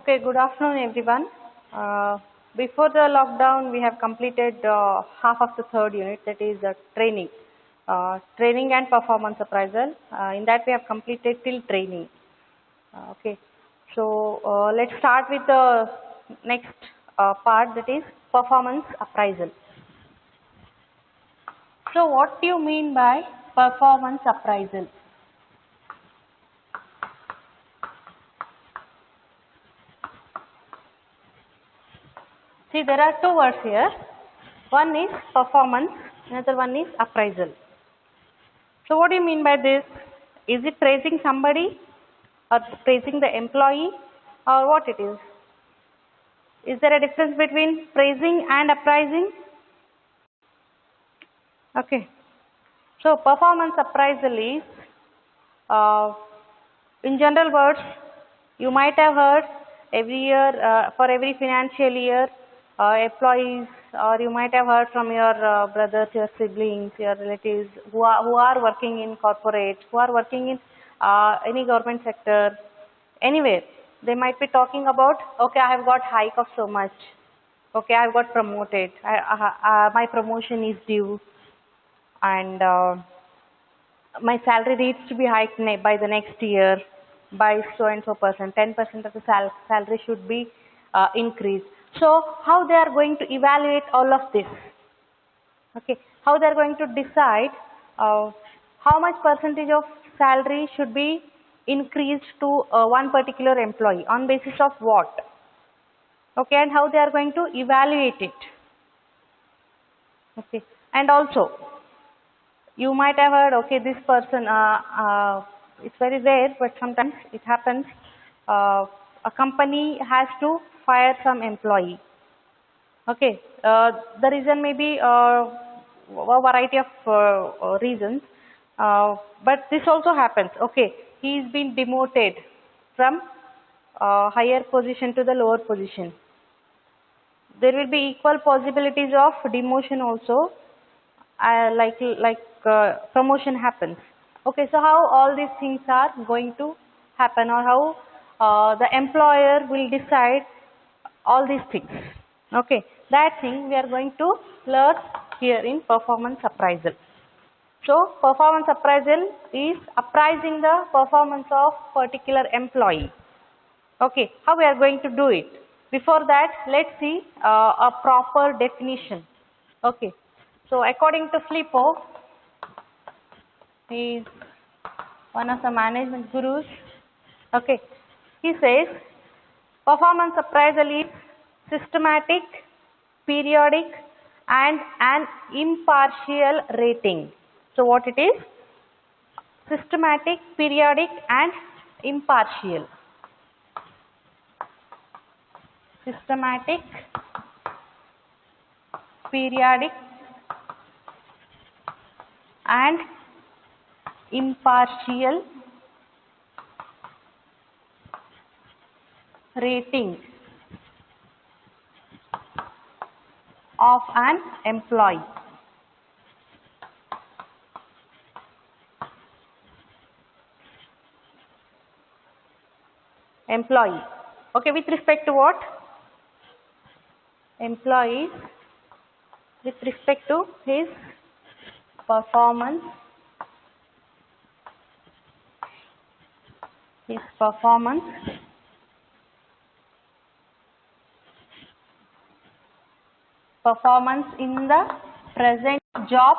Okay, good afternoon everyone. Before the lockdown, we have completed half of the third unit, that is training and performance appraisal. In that, we have completed till training. Okay, so let's start with the next part, that is performance appraisal. So, what do you mean by performance appraisal? See, there are two words here. One is performance, another one is appraisal. So what do you mean by this? Is it praising somebody or praising the employee or what it is? Is there a difference between praising and appraising? Okay. So performance appraisal is, in general words, you might have heard every year, for every financial year, employees, or you might have heard from your brothers, your siblings, your relatives who are working in corporate, who are working in any government sector, anywhere. They might be talking about, okay, I have got hike of so much. Okay, I have got promoted. My promotion is due, and my salary needs to be hiked by the next year by so and so percent. 10% of the salary should be increased. So how they are going to evaluate all of this? Okay, how they are going to decide how much percentage of salary should be increased to one particular employee, on basis of what? Okay, and how they are going to evaluate it? Okay, and also you might have heard, okay, this person, it's very rare, but sometimes it happens, a company has to fire some employee. Okay, the reason may be a variety of reasons, but this also happens. Okay, he is being demoted from higher position to the lower position. There will be equal possibilities of demotion also, promotion happens. Okay, so how all these things are going to happen, or how the employer will decide all these things? Okay, that thing we are going to learn here in performance appraisal. So performance appraisal is appraising the performance of particular employee. Okay, how we are going to do it? Before that, let's see a proper definition. Okay, so according to Filippo, he is one of the management gurus. Okay, he says performance appraisal is systematic, periodic, and an impartial rating. So what it is? Systematic, periodic, and impartial. Systematic, periodic, and impartial rating of an employee. Employee. Okay, with respect to what? Employees with respect to his performance, performance in the present job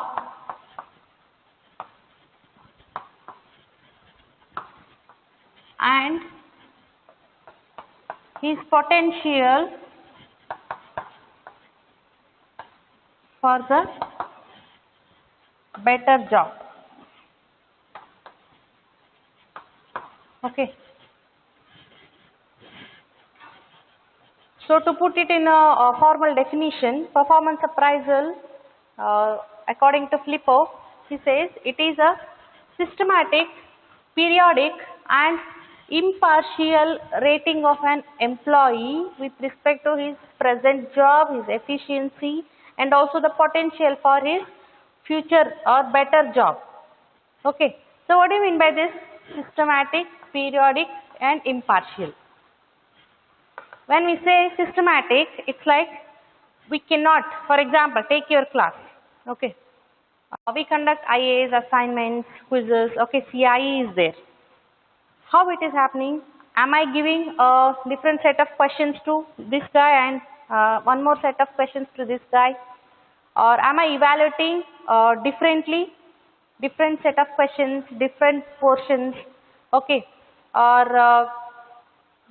and his potential for the better job. Okay. So to put it in a formal definition, performance appraisal, according to Filippo, he says it is a systematic, periodic, and impartial rating of an employee with respect to his present job, his efficiency, and also the potential for his future or better job. Okay. So what do you mean by this? Systematic, periodic, and impartial. when we say systematic, it's like we cannot, for example, take your class, okay. We conduct IAs, assignments, quizzes, okay, CIE is there. How it is happening? Am I giving a different set of questions to this guy and one more set of questions to this guy? Or am I evaluating differently, different set of questions, different portions, okay? Or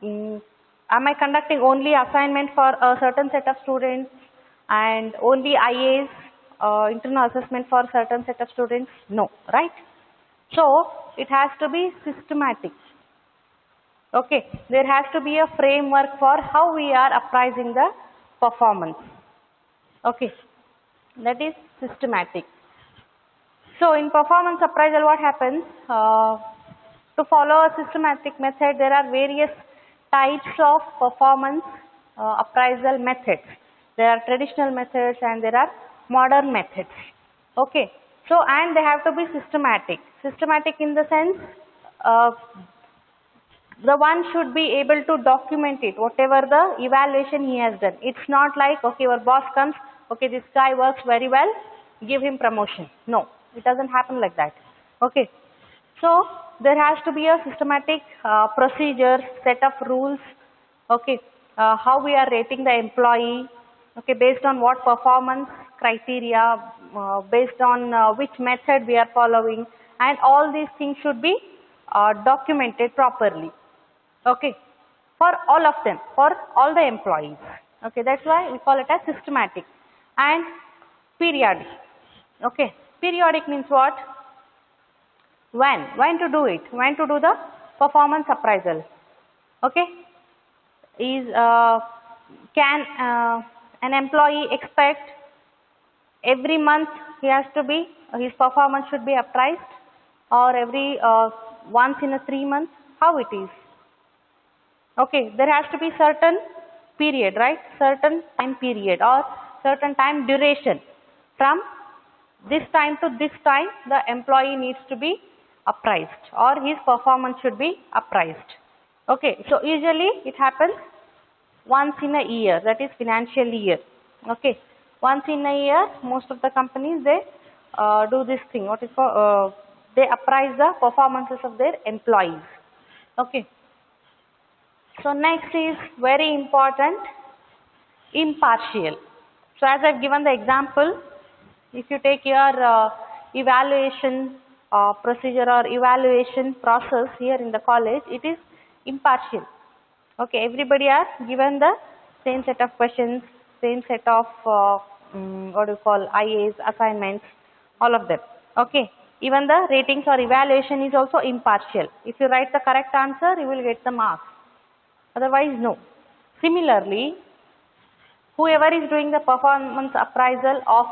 am I conducting only assignment for a certain set of students and only IAs, internal assessment for certain set of students? No, right? So it has to be systematic. Okay, there has to be a framework for how we are appraising the performance. Okay, that is systematic. So in performance appraisal, what happens? To follow a systematic method, there are various types of performance appraisal methods. There are traditional methods and there are modern methods. Okay, so and they have to be systematic. Systematic in the sense, the one should be able to document it, whatever the evaluation he has done. It's not like, okay, your boss comes, okay, this guy works very well, give him promotion. No, it doesn't happen like that. Okay, so there has to be a systematic procedure, set of rules, okay, how we are rating the employee, okay, based on what performance criteria, based on which method we are following, and all these things should be documented properly. Okay, for all of them, for all the employees. Okay, that's why we call it as systematic. And periodic. Okay, periodic means what? When to do it? When to do the performance appraisal? Okay, is can an employee expect every month he has to be, his performance should be appraised, or every once in a 3 months? How it is? Okay, there has to be certain period, right? Certain time period or certain time duration. From this time to this time, the employee needs to be appraised or his performance should be appraised. Okay, so usually it happens once in a year, that is financial year. Okay, once in a year, most of the companies, they do this thing. What is called? They appraise the performances of their employees. Okay. So next is very important, impartial. So as I've given the example, if you take your evaluation procedure or evaluation process here in the college, it is impartial. Okay, everybody are given the same set of questions, same set of what do you call, IAs, assignments, all of them. Okay, even the ratings or evaluation is also impartial. If you write the correct answer, you will get the marks. Otherwise, no. Similarly, whoever is doing the performance appraisal of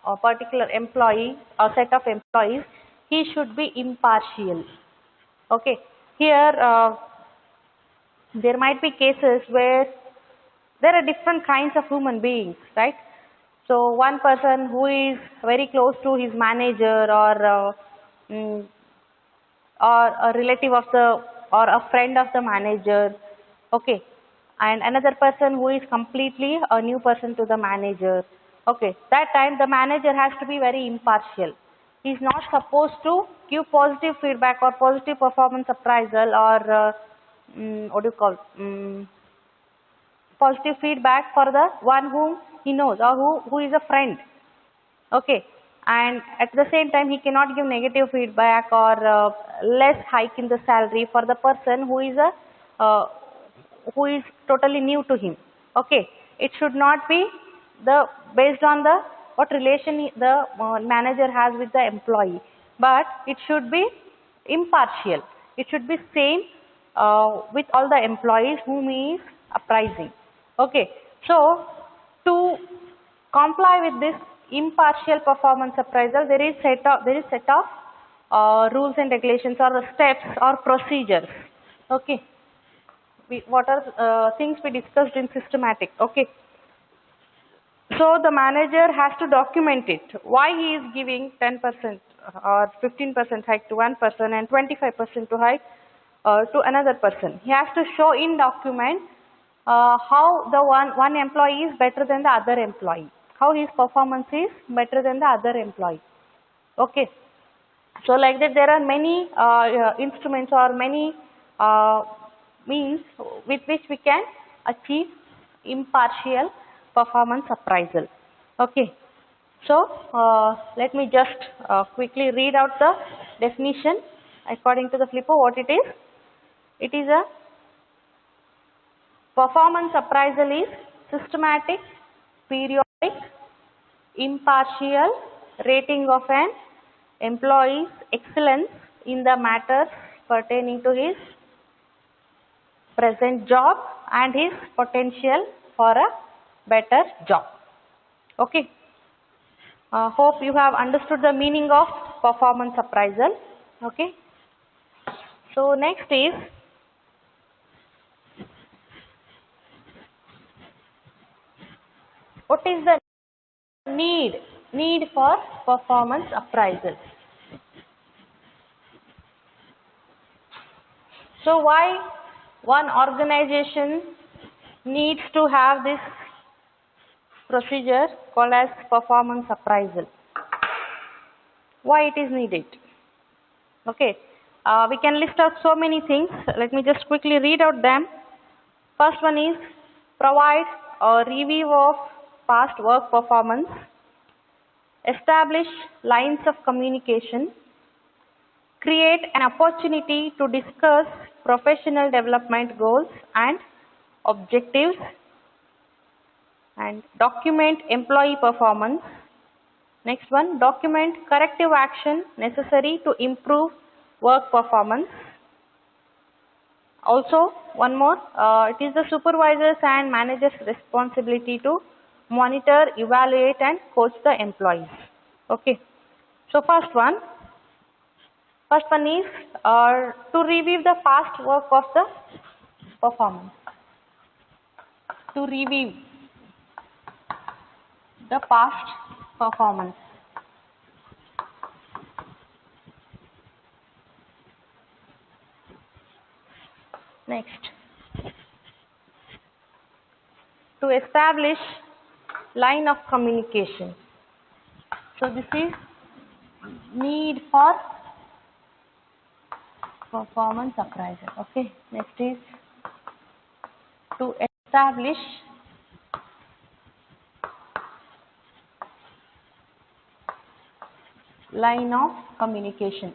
a particular employee or set of employees, he should be impartial. Okay, here there might be cases where there are different kinds of human beings, right? So one person who is very close to his manager or a relative of the or a friend of the manager, okay, and another person who is completely a new person to the manager. Okay, that time the manager has to be very impartial. He is not supposed to give positive feedback or positive performance appraisal or what do you call, positive feedback for the one whom he knows or who is a friend. Okay, and at the same time he cannot give negative feedback or less hike in the salary for the person who is totally new to him. Okay, it should not be the based on the what relation the manager has with the employee, but it should be impartial. It should be same with all the employees whom he is appraising. Okay, so to comply with this impartial performance appraisal, there is set of rules and regulations or the steps or procedures. Okay, what are things we discussed in systematic. Okay, so the manager has to document it. Why he is giving 10% or 15% hike to one person and 25% to hike to another person. He has to show in document how the one employee is better than the other employee, how his performance is better than the other employee. Okay. So like that there are many instruments or many means with which we can achieve impartial performance appraisal. Okay. So let me just quickly read out the definition according to the Flippo what it is. It is a performance appraisal is systematic, periodic, impartial rating of an employee's excellence in the matters pertaining to his present job and his potential for a better job. Okay. Hope you have understood the meaning of performance appraisal. Okay. So next is what is the need for performance appraisal. So why one organization needs to have this procedure called as performance appraisal? Why it is needed? Okay, we can list out so many things. Let me just quickly read out them. First one is provide a review of past work performance, establish lines of communication, create an opportunity to discuss professional development goals and objectives, and document employee performance. Next one, document corrective action necessary to improve work performance. Also, one more, it is the supervisors and managers' responsibility to monitor, evaluate and coach the employees. Okay. So first one is to review the past work of the performance. To review the past performance. Next, to establish line of communication. So this is need for performance appraisal. Okay. Next is to establish line of communication.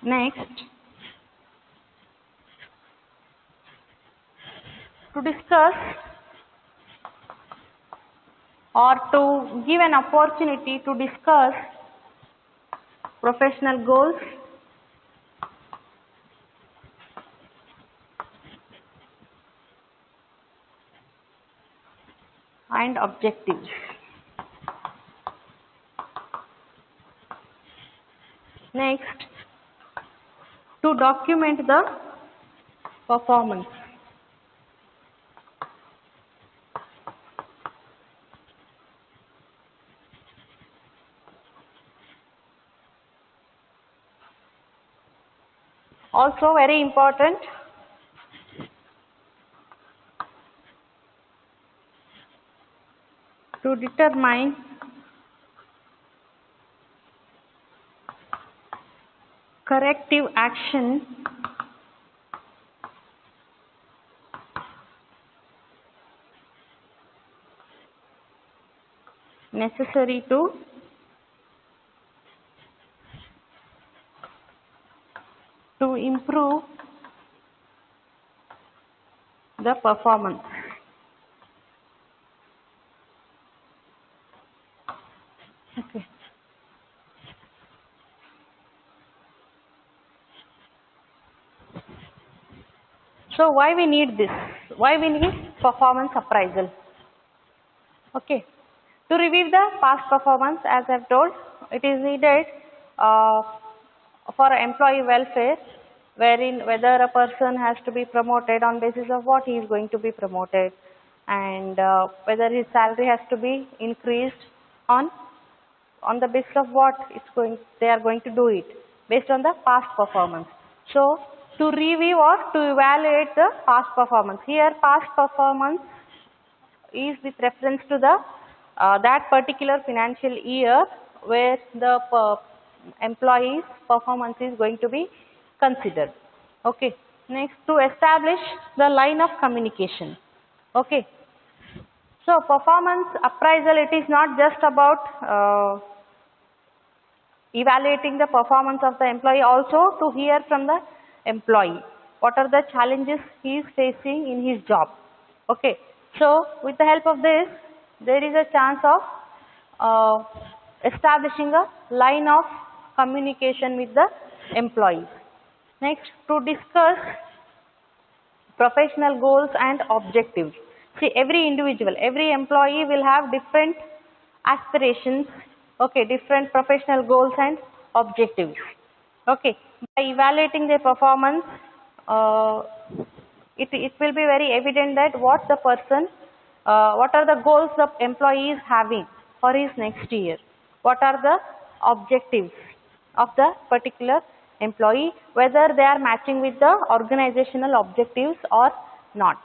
Next, to discuss or to give an opportunity to discuss professional goals and objectives. Next, to document the performance. Also very important, to determine corrective action necessary to improve the performance. Okay. So why we need this? Why we need performance appraisal? Okay. To review the past performance, as I have told, it is needed for employee welfare, wherein whether a person has to be promoted on basis of what he is going to be promoted, and whether his salary has to be increased on the basis of what they are going to do it. based on the past performance. So to review or to evaluate the past performance. Here past performance is with reference to the that particular financial year where the employee's performance is going to be considered. Okay. Next, to establish the line of communication. Okay. So performance appraisal, it is not just about evaluating the performance of the employee, also to hear from the employee what are the challenges he is facing in his job. Okay. So with the help of this, there is a chance of establishing a line of communication with the employees. Next, to discuss professional goals and objectives. See, every individual, every employee will have different aspirations, okay, different professional goals and objectives. Okay, by evaluating their performance, it will be very evident that what are the goals the employee is having for his next year, what are the objectives of the particular employee, whether they are matching with the organizational objectives or not.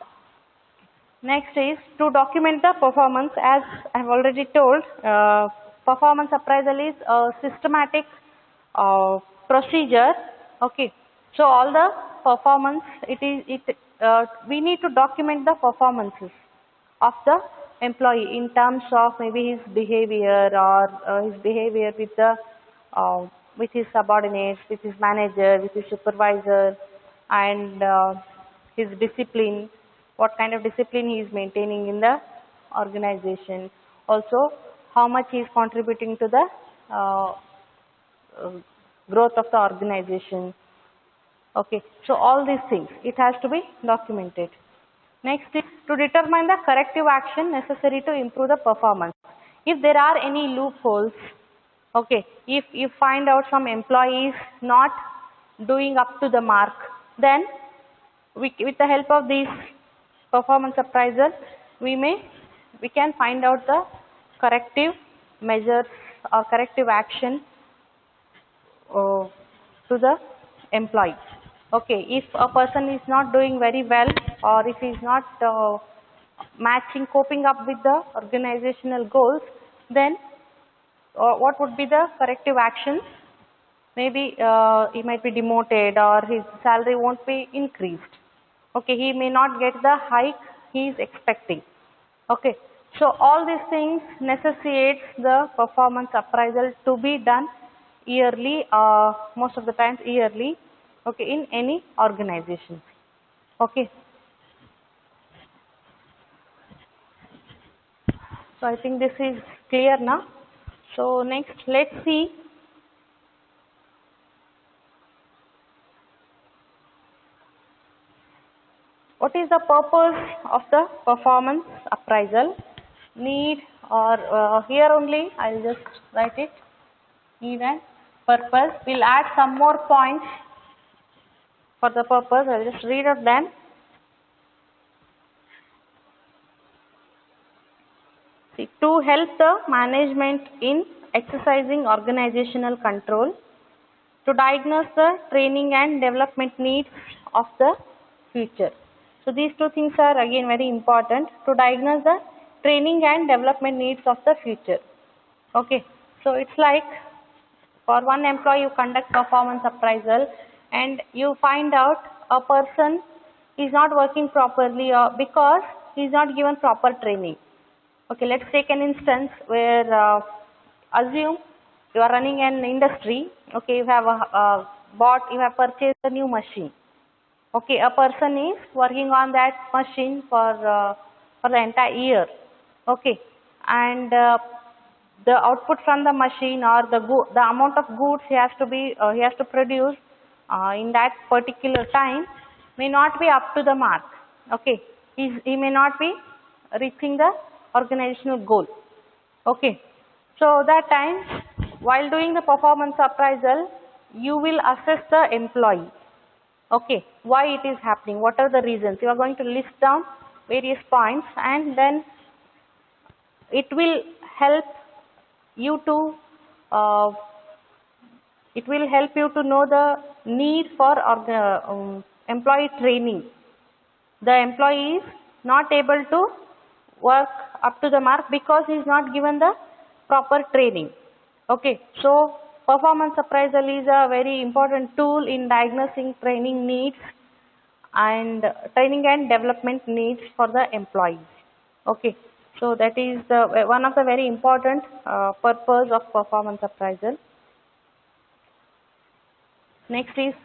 Next is to document the performance. As I have already told, performance appraisal is a systematic procedure. Okay, so all the performance, we need to document the performances of the employee in terms of maybe his behavior or his behavior with his subordinates, with his manager, with his supervisor, and his discipline, what kind of discipline he is maintaining in the organization. Also, how much he is contributing to the growth of the organization. Okay, so all these things, it has to be documented. Next is to determine the corrective action necessary to improve the performance. If there are any loopholes, okay, if you find out some employees not doing up to the mark, then with the help of these performance appraisal, we can find out the corrective measures or corrective action to the employee. Okay, if a person is not doing very well or if he is not coping up with the organizational goals, then what would be the corrective actions? Maybe he might be demoted or his salary won't be increased. Okay, he may not get the hike he is expecting. Okay, so all these things necessitates the performance appraisal to be done yearly, most of the times yearly, okay, in any organization. Okay. So I think this is clear now. So next, let's see what is the purpose of the performance appraisal. Need, or here only I will just write it, need and purpose. We will add some more points for the purpose. I will just read out them. See, to help the management in exercising organizational control, to diagnose the training and development needs of the future. So these two things are again very important, to diagnose the training and development needs of the future. Okay, so it's like for one employee you conduct performance appraisal and you find out a person is not working properly because he is not given proper training. Okay, let's take an instance where assume you are running an industry. Okay, you have you have purchased a new machine. Okay, a person is working on that machine for the entire year. Okay, and the output from the machine or the amount of goods he has to produce in that particular time may not be up to the mark. Okay, he may not be reaching the organizational goal. Okay, so that time while doing the performance appraisal, you will assess the employee. Okay, why it is happening, what are the reasons. You are going to list down various points and then it will help you to it will help you to know the need for employee training. The employee is not able to work up to the mark because he is not given the proper training. Okay, so performance appraisal is a very important tool in diagnosing training needs and training and development needs for the employees. Okay, so that is the one of the very important purpose of performance appraisal. Next is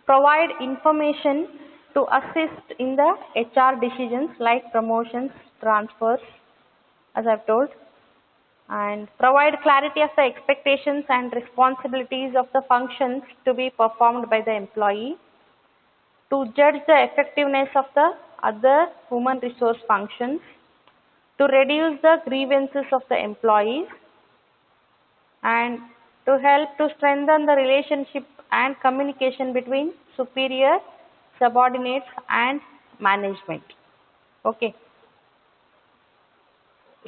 provide information to assist in the HR decisions like promotions, transfers, as I've told, and provide clarity of the expectations and responsibilities of the functions to be performed by the employee, to judge the effectiveness of the other human resource functions, to reduce the grievances of the employees, and to help to strengthen the relationship and communication between superior, subordinates and management. Okay.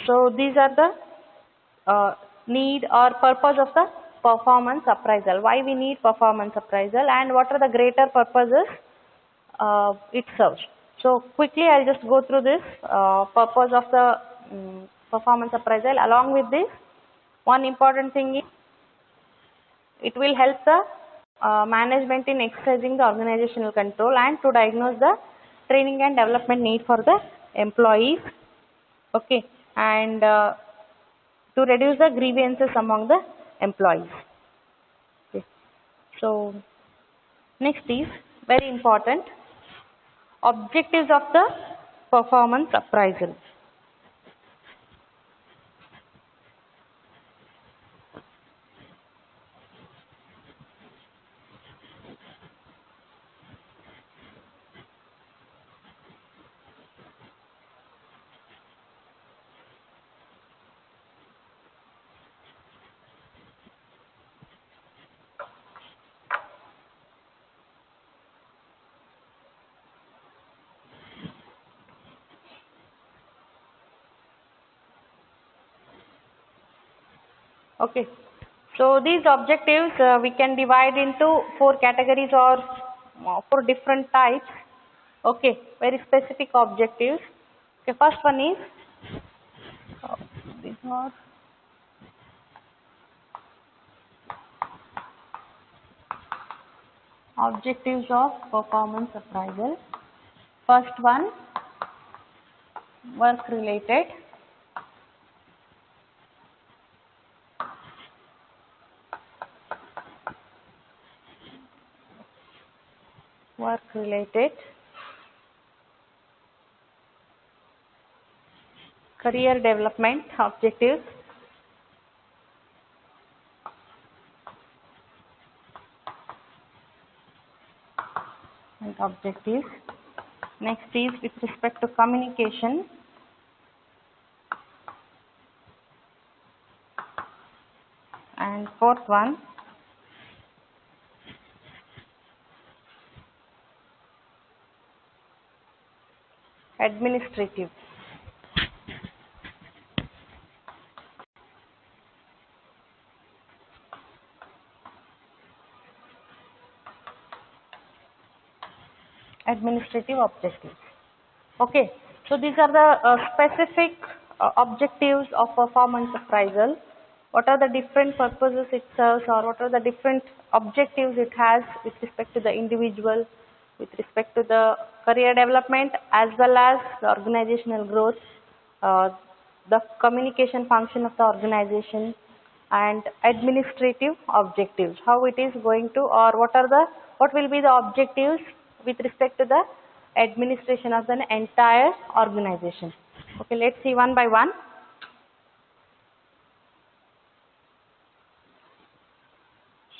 So these are the need or purpose of the performance appraisal. Why we need performance appraisal and what are the greater purposes it serves. So quickly I'll just go through this purpose of the performance appraisal. Along with this, one important thing is it will help the management in exercising the organizational control and to diagnose the training and development need for the employees. Okay, and to reduce the grievances among the employees. Okay. So next is very important, objectives of the performance appraisal. Okay, so these objectives we can divide into 4 categories or 4 different types. Okay, very specific objectives. Okay, first one is these are objectives of performance appraisal. First one, work related. Work related, career development objectives, and objectives. Next is with respect to communication, and fourth one, administrative. Administrative objectives. Okay, so these are the specific objectives of performance appraisal. What are the different purposes it serves, or what are the different objectives it has with respect to the individual, with respect to the career development as well as the organizational growth, the communication function of the organization, and administrative objectives, how it is going to, or what will be the objectives with respect to the administration of the entire organization. Okay, let's see one by one.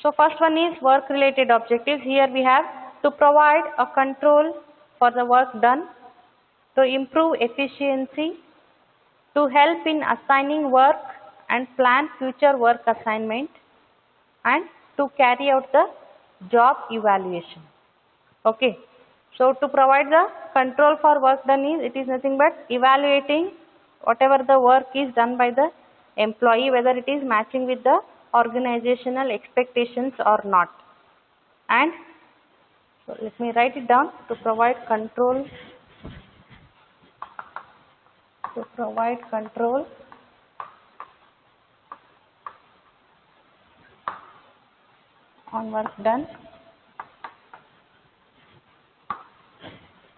So first one is work related objectives. Here we have to provide a control for the work done, to improve efficiency, to help in assigning work and plan future work assignment, and to carry out the job evaluation. Okay, so to provide the control for work done is, it is nothing but evaluating whatever the work is done by the employee, whether it is matching with the organizational expectations or not. And so let me write it down. To provide control on work done,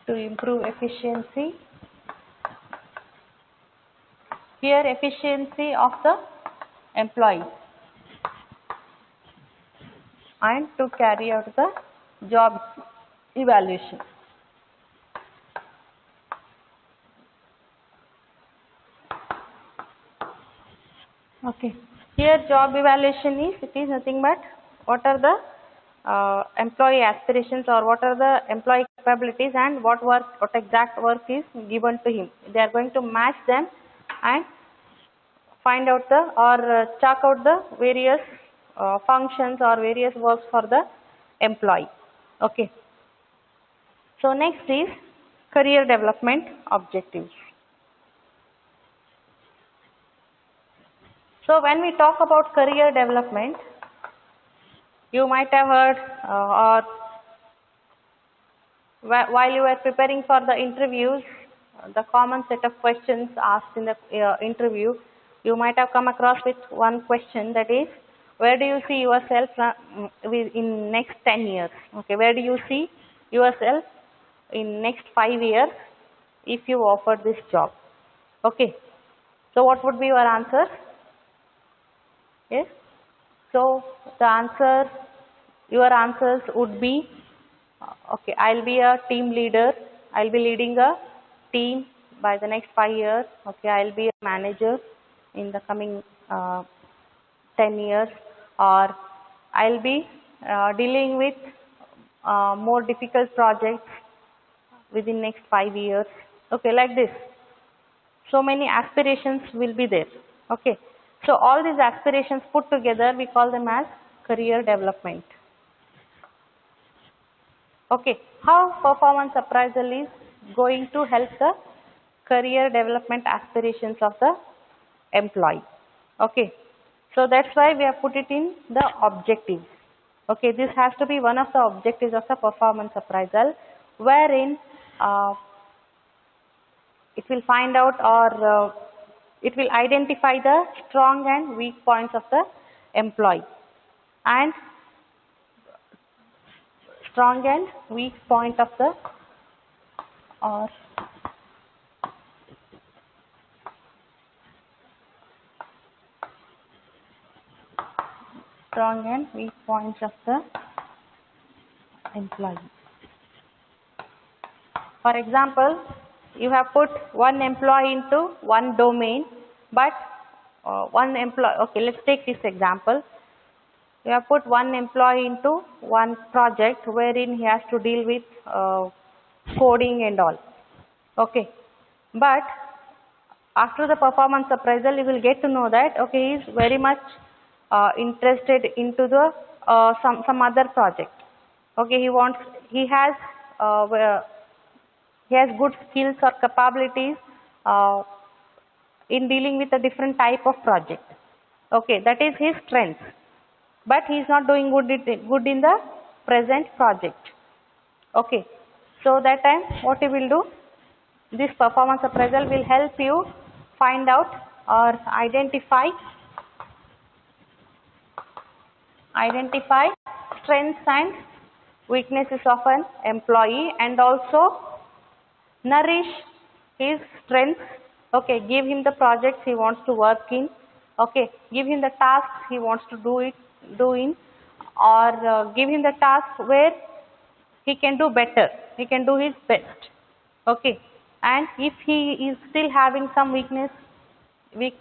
to improve efficiency. Here efficiency of the employee, and to carry out the job evaluation. Okay. Here job evaluation is, it is nothing but what are the employee aspirations, or what are the employee capabilities, and what exact work is given to him. They are going to match them and find out or chalk out the various functions or various works for the employee. Okay. So next is career development objectives. So when we talk about career development, you might have heard or while you were preparing for the interviews, the common set of questions asked in the interview, you might have come across with one question, that is, where do you see yourself in next 10 years? Okay, where do you see yourself in next 5 years if you offered this job? Okay, so what would be your answer? Yes, so your answers would be, okay, I'll be a team leader, I'll be leading a team by the next 5 years. Okay, I'll be a manager in the coming 10 years, or I'll be dealing with more difficult projects within next 5 years. Okay, like this. So many aspirations will be there. Okay, so all these aspirations put together, we call them as career development. Okay, how performance appraisal is going to help the career development aspirations of the employee. Okay, so that's why we have put it in the objectives. Okay, this has to be one of the objectives of the performance appraisal, wherein it will find out, or it will identify the strong and weak points of the employee, and strong and weak point of the strong and weak points of the employee. For example, you have put one employee into one domain, but one employee, okay, let's take this example. You have put one employee into one project wherein he has to deal with coding and all. Okay, but after the performance appraisal, you will get to know that, okay, he is very much interested into the some other project. Okay, he has good skills or capabilities in dealing with a different type of project. Okay, that is his strength, but he is not doing good in the present project. Okay, so that time what you will do, this performance appraisal will help you find out or identify strengths and weaknesses of an employee, and also nourish his strengths. Okay, give him the projects he wants to work in. Okay, give him the tasks he wants to do in, or give him the task where he can do better, he can do his best. Okay, and if he is still having some weak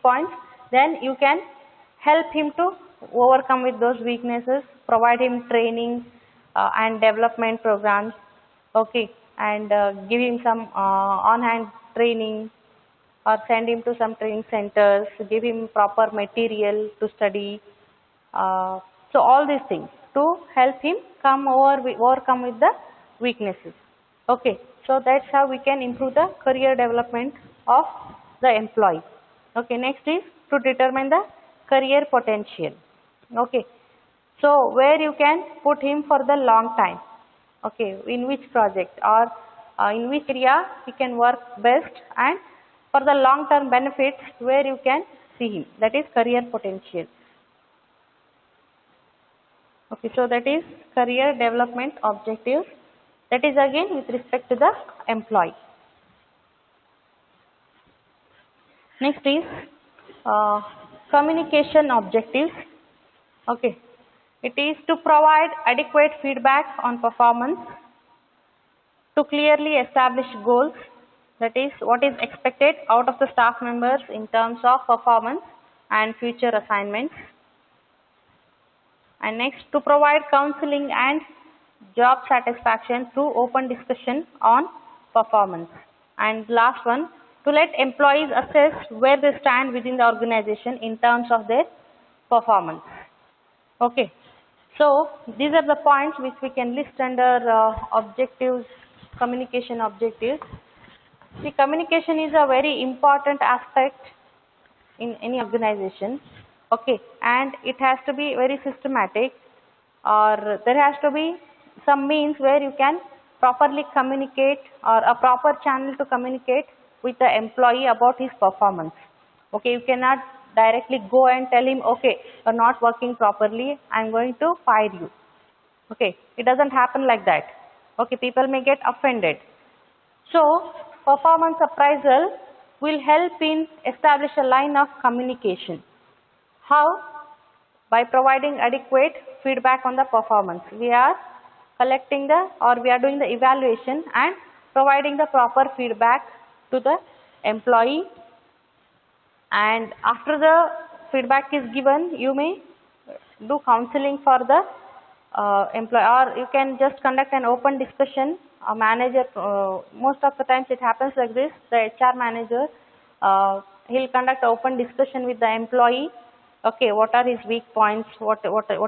points, then you can help him to overcome with those weaknesses, provide him training and development programs. Okay, and give him some on-hand training, or send him to some training centers, give him proper material to study. So all these things to help him overcome with the weaknesses. Okay, so that's how we can improve the career development of the employee. Okay, next is to determine the career potential. Okay, so where you can put him for the long time. Okay, in which project or in which area he can work best, and for the long term benefits where you can see him, that is career potential. Okay, so that is career development objectives, that is again with respect to the employee. Next is uh, communication objectives. Okay, it is to provide adequate feedback on performance, to clearly establish goals, that is what is expected out of the staff members in terms of performance and future assignments, and next to provide counseling and job satisfaction through open discussion on performance, and last one, to let employees assess where they stand within the organization in terms of their performance. Okay, so these are the points which we can list under objectives, communication objectives. See, communication is a very important aspect in any organization. Okay, and it has to be very systematic, or there has to be some means where you can properly communicate, or a proper channel to communicate with the employee about his performance. Okay, you cannot directly go and tell him, okay, you're not working properly, I'm going to fire you. Okay, it doesn't happen like that. Okay, people may get offended. So, performance appraisal will help in establish a line of communication. How? By providing adequate feedback on the performance. We are collecting we are doing the evaluation and providing the proper feedback to the employee, and after the feedback is given, you may do counseling for the employee, or you can just conduct an open discussion. A manager, most of the times it happens like this, the HR manager, he'll conduct open discussion with the employee. Okay, what are his weak points, what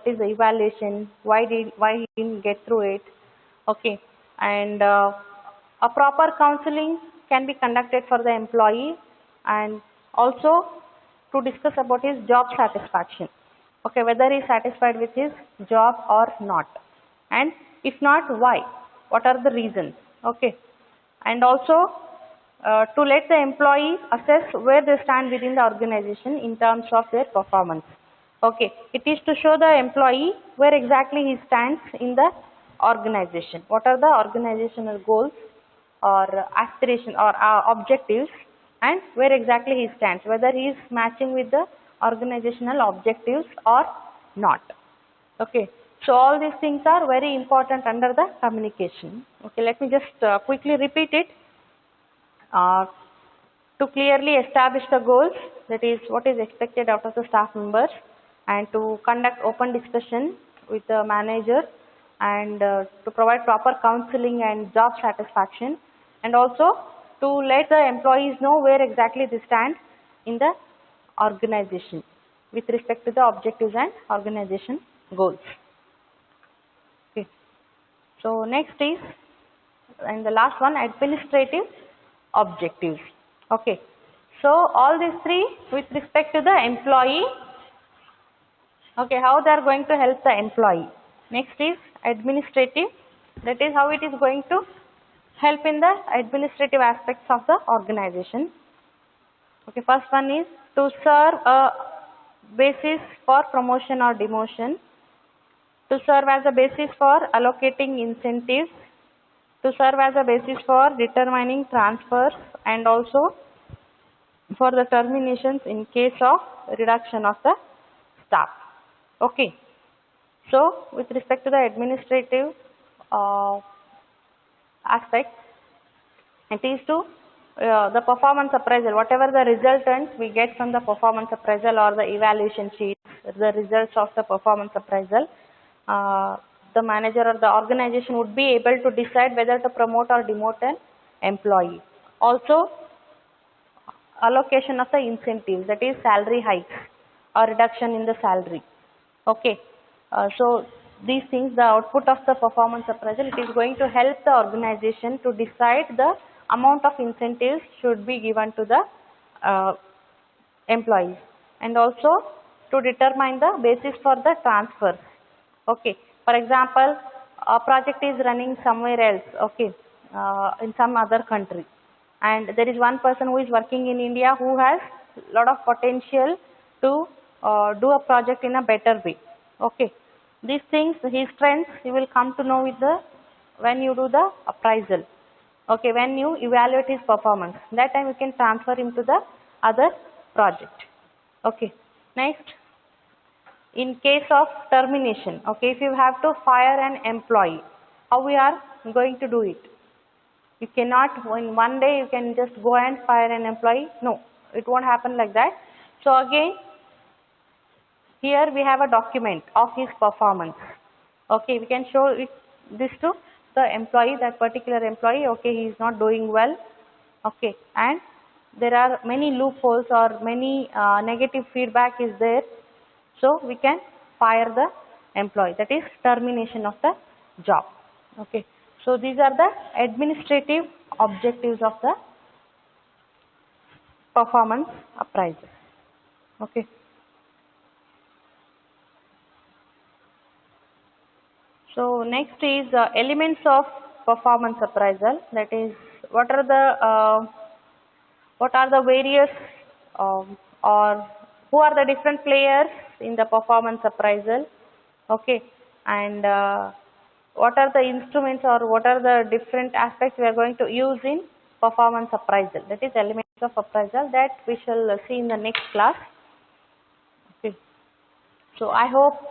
is the evaluation, why he didn't get through it. Okay, and a proper counseling can be conducted for the employee, and also to discuss about his job satisfaction. Okay, whether he is satisfied with his job or not, and if not, why, what are the reasons. Okay, and also to let the employee assess where they stand within the organization in terms of their performance. Okay, it is to show the employee where exactly he stands in the organization, what are the organizational goals or aspiration or objectives, and where exactly he stands, whether he is matching with the organizational objectives or not. Okay, so all these things are very important under the communication. Okay, let me just quickly repeat it. To clearly establish the goals, that is what is expected out of the staff members, and to conduct open discussion with the manager, and to provide proper counseling and job satisfaction, and also to let the employees know where exactly they stand in the organization with respect to the objectives and organization goals. Okay. So next is, and the last one, administrative objectives. Okay, so all these three with respect to the employee. Okay, how they are going to help the employee. Next is administrative, that is how it is going to help in the administrative aspects of the organization. Okay, first one is to serve a basis for promotion or demotion, to serve as a basis for allocating incentives, to serve as a basis for determining transfers, and also for the terminations in case of reduction of the staff. Okay, so with respect to the administrative aspect, it is to the performance appraisal, whatever the resultants we get from the performance appraisal or the evaluation sheets, the results of the performance appraisal, the manager or the organization would be able to decide whether to promote or demote an employee. Also, allocation of the incentives, that is salary hikes or reduction in the salary. Okay, so these things, the output of the performance appraisal, it is going to help the organization to decide the amount of incentives should be given to the employees, and also to determine the basis for the transfers. Okay. For example, a project is running somewhere else, okay, in some other country, and there is one person who is working in India who has lot of potential to do a project in a better way. Okay. These things, his strengths, you will come to know with the when you do the appraisal. Okay, when you evaluate his performance, that time you can transfer him to the other project. Okay. Next, in case of termination, okay, if you have to fire an employee, how we are going to do it? You cannot, in one day you can just go and fire an employee. No, it won't happen like that. So again, here we have a document of his performance. Okay, we can show this to the employee, that particular employee, okay, he is not doing well. Okay, and there are many loopholes or many negative feedback is there. So we can fire the employee, that is termination of the job. Okay, so these are the administrative objectives of the performance appraisal. Okay. So next is elements of performance appraisal. That is, what are the various or who are the different players in the performance appraisal? Okay, and what are the instruments or what are the different aspects we are going to use in performance appraisal? That is elements of appraisal that we shall see in the next class. Okay. So I hope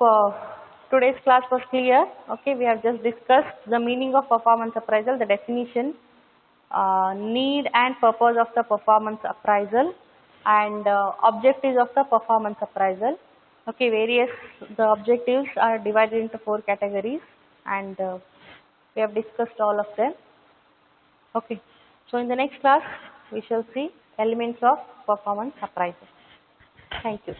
today's class was clear. Okay, we have just discussed the meaning of performance appraisal, the definition, need and purpose of the performance appraisal, and objectives of the performance appraisal. Okay, the objectives are divided into 4 categories, and we have discussed all of them. Okay, so in the next class we shall see elements of performance appraisal. Thank you.